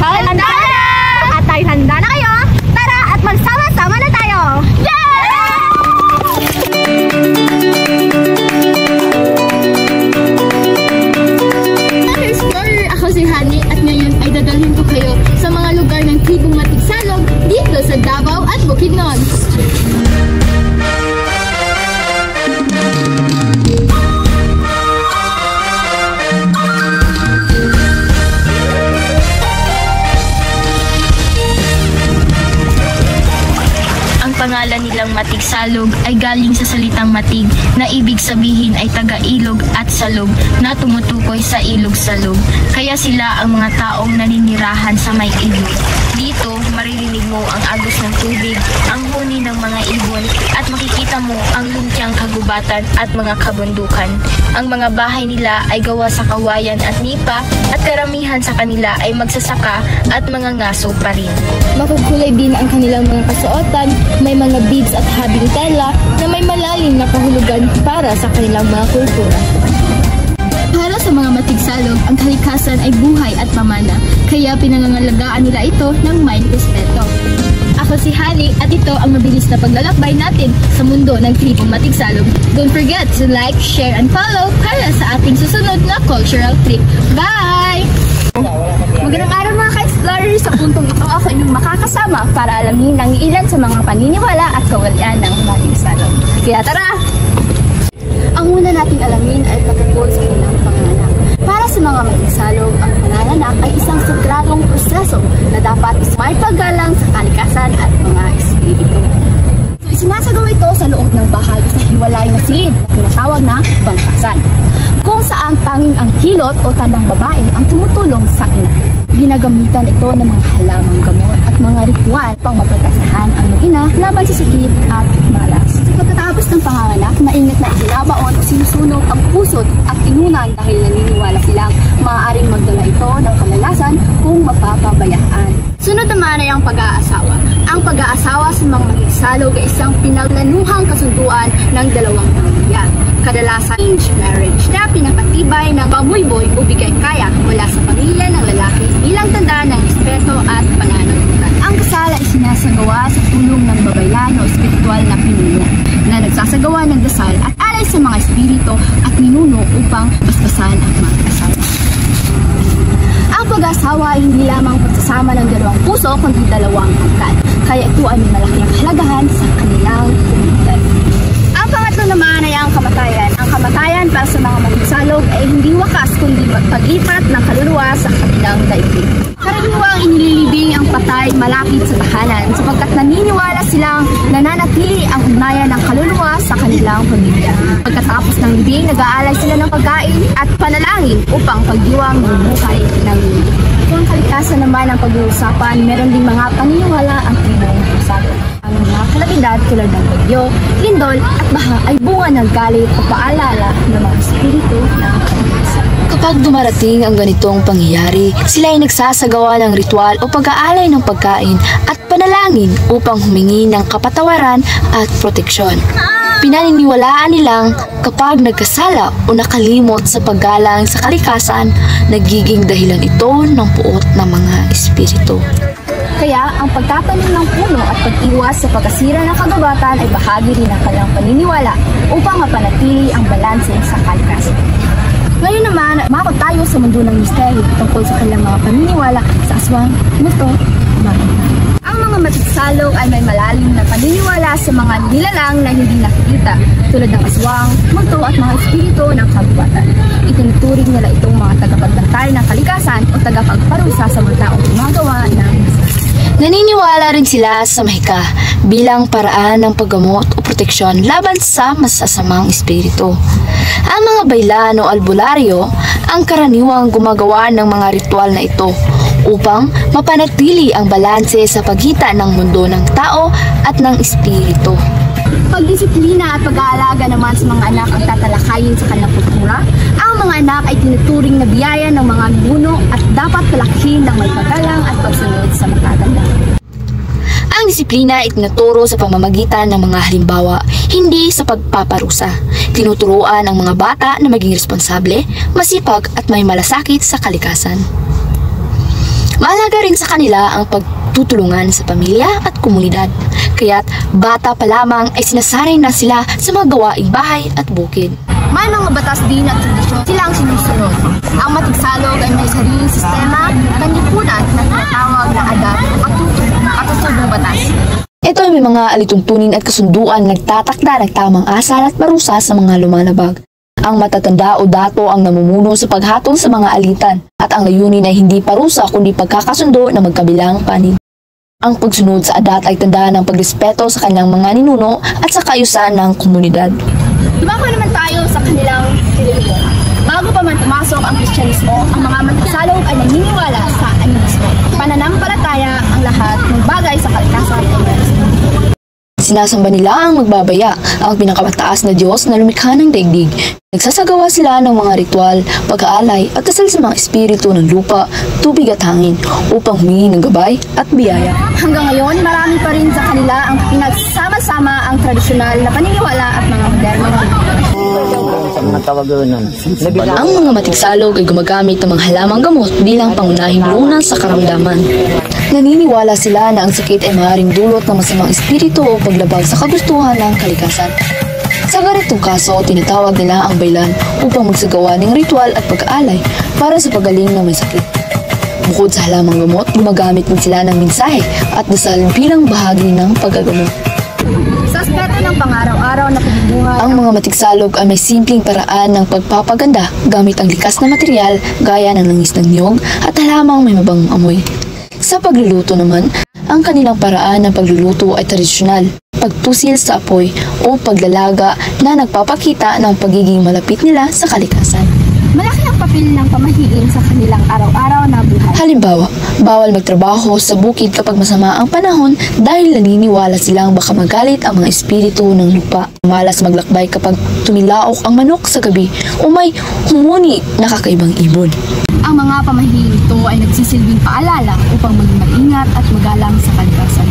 Handa na! At tayo handa na kayo? Tara at magsama-sama na tayo! Explorer, ako si Hani at ngayon ay dadalhin ko kayo sa mga lugar ng tribong Matigsalog dito sa Davao at Bukidnon. Pangalan nilang Matigsalog ay galing sa salitang matig na ibig sabihin ay taga-ilog at salog na tumutukoy sa ilog-salog. Kaya sila ang mga taong naninirahan sa may ilog. Dito, maririnig mo ang agos ng tubig, ang huni ng mga ibon at makikita mo ang lumpiang kagubatan at mga kabundukan. Ang mga bahay nila ay gawa sa kawayan at nipa at karamihan sa kanila ay magsasaka at mga ngaso pa rin. Makukulay din ang kanilang mga kasuotan, may mga beads at habing tela na may malalim na kahulugan para sa kanilang mga kultura. Para sa mga Matigsalog, ang kalikasan ay buhay at pamana, kaya pinangangalagaan nila ito ng may respeto. Ako si Hani at ito ang mabilis na paglalakbay natin sa mundo ng tribong Matigsalog. Don't forget to like, share, and follow para sa ating susunod na cultural trip. Bye! Magandang araw mga ka-explorers! Sa puntong ito ako inyong makakasama para alamin ang ilan sa mga paniniwala at kawalian ng Matigsalog. Kaya tara! Ang una nating alamin ay patungkol sa kanilang panganganak. Para sa mga Matigsalog, ang panganganak ay isang sagradong proseso na dapat may paggalang sa kalikasan at mga espiritu. Isinasagawa ito sa loob ng bahay sa hiwalay na silid na tinatawag na bangkasan, kung saan tanging ang kilot o tandang babae ang tumutulong sa ina. Ginagamitan ito ng mga halamang gamot at mga ritual pang mapagkasahan ang ina laban sa sakit at malas. Pagkatapos ng panganganak, maingat na ibinabaon o sinusunog ang pusod at tinunan dahil naniniwala silang maaaring magdala ito ng kamalasan kung mapapabayaan. Sunod naman ay ang pag-aasawa. Ang pag-aasawa sa mga Matigsalog ay isang pinaglanuhang kasunduan ng dalawang pamilya. Kadalasan arranged marriage na pinapatibay ng pamuyboy o bigay kaya mula sa pamilya ng lalaki bilang tanda ng respeto at pananagutan. Ang kasal ay sinasagawa sa tulong ng babaylan o espiritual na pinuno na nagsasagawa ng dasal at alay sa mga espiritu at ninuno upang basbasan ang mga kasal. Ang pag-asawa ay hindi lamang pagsasama ng dalawang puso kundi dalawang angkan, kaya ito ay may malaking kahalagahan sa kanilang komunidad. Ang pangatlo naman ay ang kamatayan. Ang kamatayan para sa mga Matigsalog ay hindi wakas kundi paglipat ng kaluluwa sa kanilang daigdig. Karaniwang inililibing ang patay malapit sa tahanan sapagkat naniniwala silang nananatili ang ugnayan ng kaluluwa sa kanilang pamilya. Pagkatapos ng libing, nag-aalay sila ng pagkain at panalangin upang pagdiwang ng buhay ng libing. Kung kalikasan naman ang pag-uusapan, meron din mga paniniwala ang tribong Matigsalog. Ang mga kalamidad tulad ng bagyo, lindol at baha ay bunga ng galit o paalala ng mga espiritu ng kalikasan. Kapag dumarating ang ganitong pangyayari, sila ay nagsasagawa ng ritual o pag-aalay ng pagkain at panalangin upang humingi ng kapatawaran at proteksyon. Pinaniniwalaan nilang kapag nagkasala o nakalimot sa paggalang sa kalikasan, nagiging dahilan ito ng puot ng mga espiritu. Kaya ang pagtatanim ng puno at pag-iwas sa pagkasira ng kagubatan ay bahagi rin ng kanilang paniniwala upang mapanatili ang balanse sa kalikasan. Ngayon naman, makot tayo sa mundo ng misteryo tungkol sa kanilang mga paniniwala sa aswang, multo, maganda. Ang mga Matigsalog ay may malalim na paniniwala sa mga nilalang na hindi nakikita tulad ng aswang, multo at mga espiritu ng kagubatan. Itinuturing nila itong mga tagapagbantay ng kalikasan o tagapagparusa sa mga taong gumagawa ng Naniniwala rin sila sa mahika bilang paraan ng paggamot o proteksyon laban sa masasamang espiritu. Ang mga baylan o albularyo ang karaniwang gumagawa ng mga ritual na ito upang mapanatili ang balanse sa pagitan ng mundo ng tao at ng espiritu. Pagdisiplina at pag-aalaga naman sa mga anak ang tatalakayin sa kanilang kultura. Ang mga anak ay tinuturing na biyaya ng mga ninuno at dapat palakihin ng may paggalang at pagsunod sa matatanda. Ang disiplina ay tinuturo sa pamamagitan ng mga halimbawa, hindi sa pagpaparusa. Tinuturuan ang mga bata na maging responsable, masipag at may malasakit sa kalikasan. Mahalaga rin sa kanila ang pagtutulungan sa pamilya at komunidad. Kaya't bata pa lamang ay sinasanay na sila sa mga gawaing bahay at bukid. May mga batas din at tradisyon sila ang sinusunod. Ang Matigsalog ay may sariling sistema at lipunan na tinatawag na adat o patutunod ng batas. Ito ay may mga alituntunin at kasunduan nagtatakda ng tamang asal at parusa sa mga lumalabag. Ang matatanda o dato ang namumuno sa paghatol sa mga alitan at ang layunin ay hindi parusa kundi pagkakasundo ng magkabilang panig. Ang pagsunod sa adat ay tanda ng pagrespeto sa kanilang mga ninuno at sa kaayusan ng komunidad. Dumako naman tayo sa kanilang relihiyon. Bago pa man pumasok ang Kristyanismo, ang mga Matigsalog ay naniniwala sa animismo. Pananampalataya ang lahat ng bagay sa kalikasan ay meron. Sinasamba nila ang magbabaya, ang pinakamataas na Diyos na lumikha ng daigdig. Nagsasagawa sila ng mga ritual, pag-aalay at dasal sa mga espiritu ng lupa, tubig at hangin upang humingi ng gabay at biyaya. Hanggang ngayon, marami pa rin sa kanila ang pinagsama-sama ang tradisyonal na paniniwala at mga modernong Ang mga Matigsalog ay gumagamit ng mga halamang gamot bilang pangunahing lunas sa karamdaman. Naniniwala sila na ang sakit ay maaaring dulot ng masamang espiritu o paglabag sa kagustuhan ng kalikasan. Sa ganitong kaso, tinatawag nila ang baylan upang magsagawa ng ritual at pag-aalay para sa pagaling ng may sakit. Bukod sa halamang gamot, gumagamit din sila ng mensahe at dasal bilang bahagi ng paggagamot. Sa aspeto ng pang-araw-araw na pamumuhay, Ang mga Matigsalog ay may simpleng paraan ng pagpapaganda gamit ang likas na material gaya ng langis ng niyog at halamang may mabangong amoy. Sa pagluluto naman, ang kanilang paraan ng pagluluto ay tradisyonal, pagtusil sa apoy o paglalaga na nagpapakita ng pagiging malapit nila sa kalikasan. malaki ang papel ng pamahiin sa kanilang araw-araw na buhay. Halimbawa, bawal magtrabaho sa bukid kapag masama ang panahon dahil naniniwala silang baka magalit ang mga espiritu ng lupa. Malas maglakbay kapag tumilaok ang manok sa gabi o may humuni na kakaibang ibon. Ang mga pamahiin ito ay nagsisilbing paalala upang maging maingat at magalang sa kalikasan.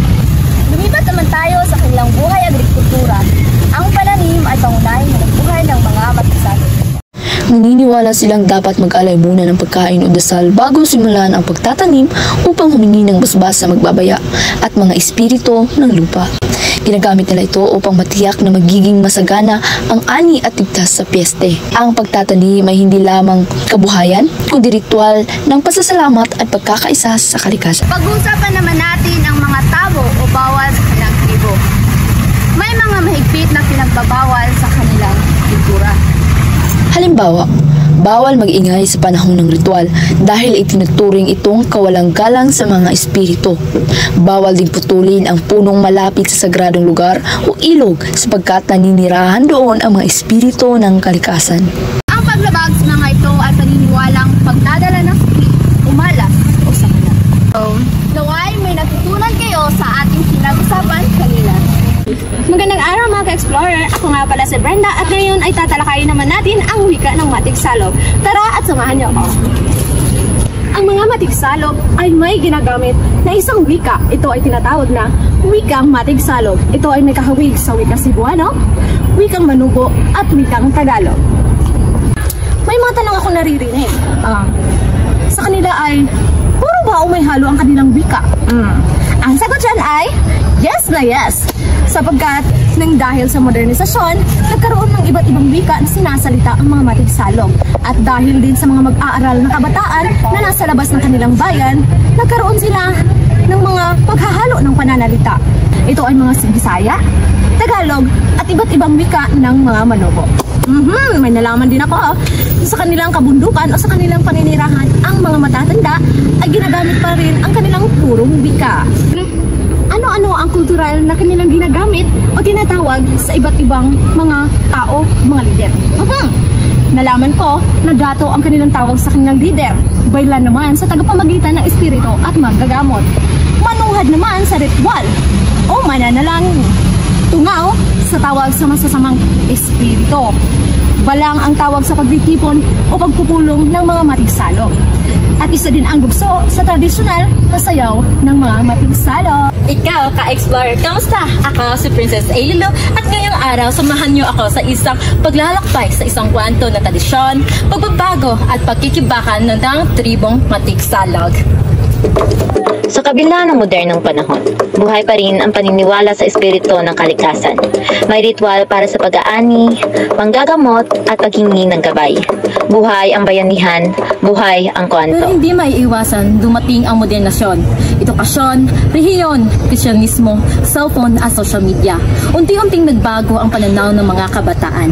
Lumipat naman tayo sa kanilang buhay agrikultura. Ang pananim ay pangunahing buhay ng mga Matigsalog. Naniniwala silang dapat mag-alay muna ng pagkain o dasal bago simulan ang pagtatanim upang humingi ng basbas sa magbabaya at mga espiritu ng lupa. Ginagamit nila ito upang matiyak na magiging masagana ang ani at ligtas sa piyeste. Ang pagtatanim ay hindi lamang kabuhayan, kundi ritual ng pasasalamat at pagkakaisa sa kalikasan. Pag-uusapan naman natin ang mga tabo o bawal sa kanilang tribo. May mga mahigpit na pinagbabawal sa kanilang kultura. Halimbawa, bawal mag-ingay sa panahon ng ritual dahil itinuturing itong kawalang galang sa mga espiritu. Bawal din putulin ang punong malapit sa sagradong lugar o ilog sapagkat naninirahan doon ang mga espiritu ng kalikasan. Ang paglabag sa mga ito ay paniniwalang pagdadala ng sakit, umalas o sakit. So, naway may natutunan kayo sa ating pinag-usapan kanina. Magandang araw mga ka-explorer! Ako nga pala si Brenda at ngayon ay tatalakayin naman natin ang wika ng Matigsalog. Tara at samahan niyo ako! Ang mga Matigsalog ay may ginagamit na isang wika. Ito ay tinatawag na wikang Matigsalog. Ito ay may kahawig sa wikang Cebuano, wikang Manubo at wikang Tagalog. May mga tanong ako naririnig. Sa kanila ay, puro ba o may halo ang kanilang wika? Ang sagot dyan ay, yes na yes! Sapagkat nang dahil sa modernisasyon, nagkaroon ng iba't ibang wika na sinasalita ang mga Matigsalog. At dahil din sa mga mag-aaral na kabataan na nasa labas ng kanilang bayan, nagkaroon sila ng mga paghahalo ng pananalita. Ito ay mga Bisaya, Tagalog at iba't ibang wika ng mga Manobo. May nalaman din ako. Sa kanilang kabundukan o sa kanilang paninirahan, ang mga matatanda ay ginagamit pa rin ang kanilang purong wika. Ano-ano ang kultural na kanilang ginagamit o tinatawag sa iba't ibang mga tao, mga lider. Nalaman ko na dato ang kanilang tawag sa kanilang lider. Baylan naman sa tagapamagitan ng espiritu at manggagamot. Manuhad naman sa ritual o mananalangin. Tungaw sa tawag sa masasamang espiritu. Balang ang tawag sa pagtitipon o pagpupulong ng mga Matigsalog. At isa din ang gugso sa tradisyonal na sayaw ng mga Matigsalog. Ikaw, ka-explorer, kamusta? Ako si Princess Ailo at ngayong araw samahan niyo ako sa isang paglalakbay sa isang kwento na tradisyon, pagbabago at pagkikibakan ng tribong Matigsalog. Sa kabila ng modernong panahon, buhay pa rin ang paniniwala sa espiritu ng kalikasan. May ritual para sa pag-aani, panggagamot at paghingi ng gabay. Buhay ang bayanihan, buhay ang Pero kwento. hindi maiiwasan dumating ang modernasyon. Edukasyon, rehiyon, Krisyanismo, cellphone at social media. Unti-unting nagbago ang pananaw ng mga kabataan.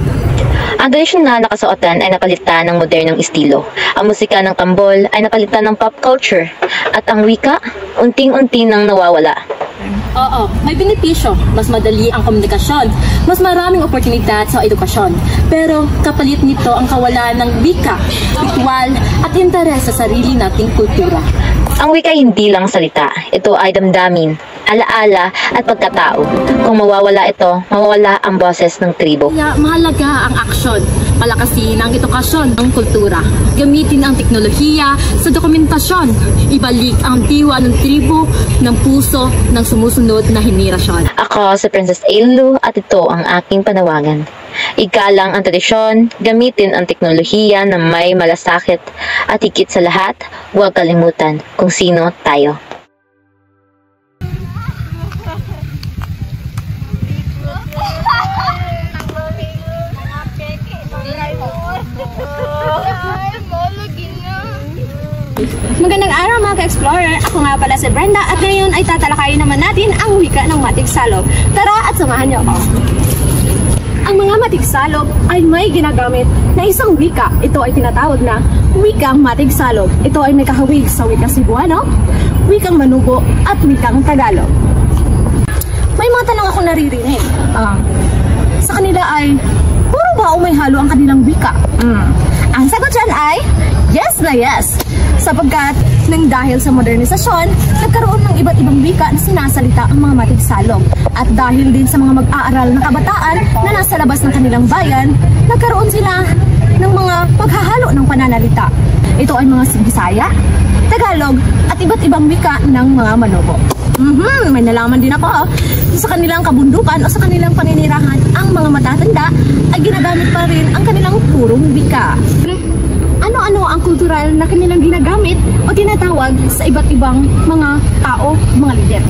Ang tradisyonal na kasuotan ay napalitan ng modernong estilo. Ang musika ng tambol ay napalitan ng pop culture. At ang wika, unting-unti nang nawawala. Oo, may benepisyo. Mas madali ang komunikasyon. Mas maraming oportunidad sa edukasyon. Pero kapalit nito ang kawalan ng wika, ritual at interes sa sarili nating kultura. Ang wika ay hindi lang salita. Ito ay damdamin, alaala at pagkatao. Kung mawawala ito, mawawala ang boses ng tribo. Kaya mahalaga ang aksyon, palakasin ang edukasyon ng kultura, gamitin ang teknolohiya sa dokumentasyon, ibalik ang diwa ng tribo, ng puso, ng sumusunod na henerasyon. Ako si Princess Ailu at ito ang aking panawagan. Igalang ang tradisyon, gamitin ang teknolohiya na may malasakit at higit sa lahat, huwag kalimutan kung sino tayo. Magandang araw mga ka-explorer! Ako nga pala si Brenda at ngayon ay tatalakayin naman natin ang wika ng Matigsalog. Tara at samahan niyo ako! Ang mga Matigsalog ay may ginagamit na isang wika. Ito ay tinatawag na wikang Matigsalog. Ito ay may kahawig sa wikang Cebuano, wikang Manubo at wikang Tagalog. May mga tanong akong naririnig. Sa kanila ay, puro ba o may halo ang kanilang wika? Ang sagot dyan ay, yes na yes! Sapagkat nang dahil sa modernisasyon, nagkaroon ng iba't ibang wika na sinasalita ang mga Matigsalog. At dahil din sa mga mag-aaral na kabataan na nasa labas ng kanilang bayan, nagkaroon sila ng mga paghahalo ng pananalita. Ito ay mga Bisaya, Tagalog at iba't ibang wika ng mga Manobo. May nalaman din ako. Sa kanilang kabundukan o sa kanilang paninirahan, ang mga matatanda ay ginagamit pa rin ang kanilang purong wika. Ano-ano ang kultural na kanilang ginagamit o tinatawag sa iba't ibang mga tao, mga lider.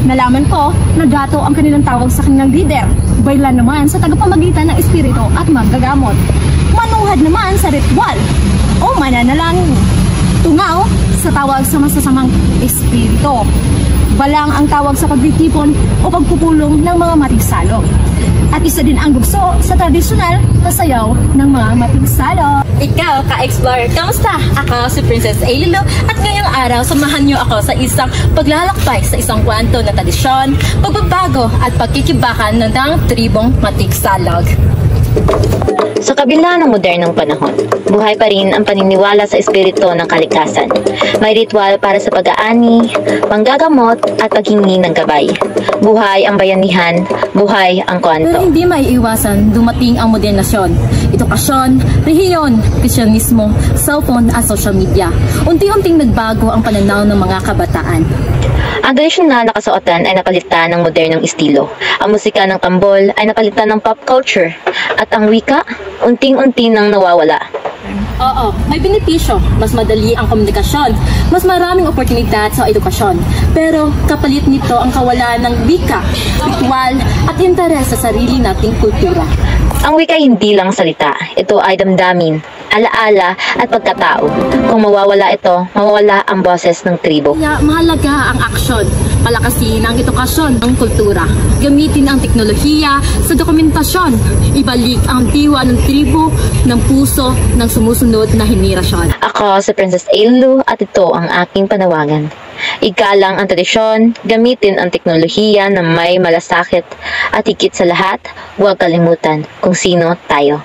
Nalaman ko na dato ang kanilang tawag sa kanilang lider. Baylan naman sa tagapamagitan ng espiritu at maggagamot. Manuhad naman sa ritual o mananalangin. Tungaw sa tawag sa masasamang espiritu. Balang ang tawag sa pagtitipon o pagpupulong ng mga Matigsalog. At isa din ang gugso sa tradisyonal na sayaw ng mga Matigsalog. Ikaw, ka-explorer, kamusta? Ako si Princess Ailu at ngayong araw samahan niyo ako sa isang paglalakbay sa isang kwento na tradisyon, pagbabago at pagkikibakan ng tribong Matigsalog. Sa kabila ng modernong panahon, buhay pa rin ang paniniwala sa espiritu ng kalikasan. May ritual para sa pag-aani, panggagamot at paghingi ng gabay. Buhay ang bayanihan, buhay ang Pero kwento. hindi maiiwasan dumating ang modernasyon. Edukasyon, rehiyon, Krisyanismo, cellphone at social media. Unti-unting nagbago ang pananaw ng mga kabataan. Ang tradisyonal na kasuotan ay napalitan ng modernong estilo. Ang musika ng tambol ay napalitan ng pop culture. At ang wika, unting-unti nang nawawala. Oo, may benepisyo. Mas madali ang komunikasyon. Mas maraming oportunidad sa edukasyon. Pero kapalit nito ang kawalan ng wika, ritual at interes sa sarili nating kultura. Ang wika ay hindi lang salita. Ito ay damdamin, alaala at pagkatao. Kung mawawala ito, mawawala ang boses ng tribo. Kaya mahalaga ang aksyon, palakasin ang edukasyon ng kultura, gamitin ang teknolohiya sa dokumentasyon, ibalik ang diwa ng tribo, ng puso, ng sumusunod na henerasyon. Ako si Princess Ailu at ito ang aking panawagan. Igalang ang tradisyon, gamitin ang teknolohiya na may malasakit at higit sa lahat, huwag kalimutan kung sino tayo.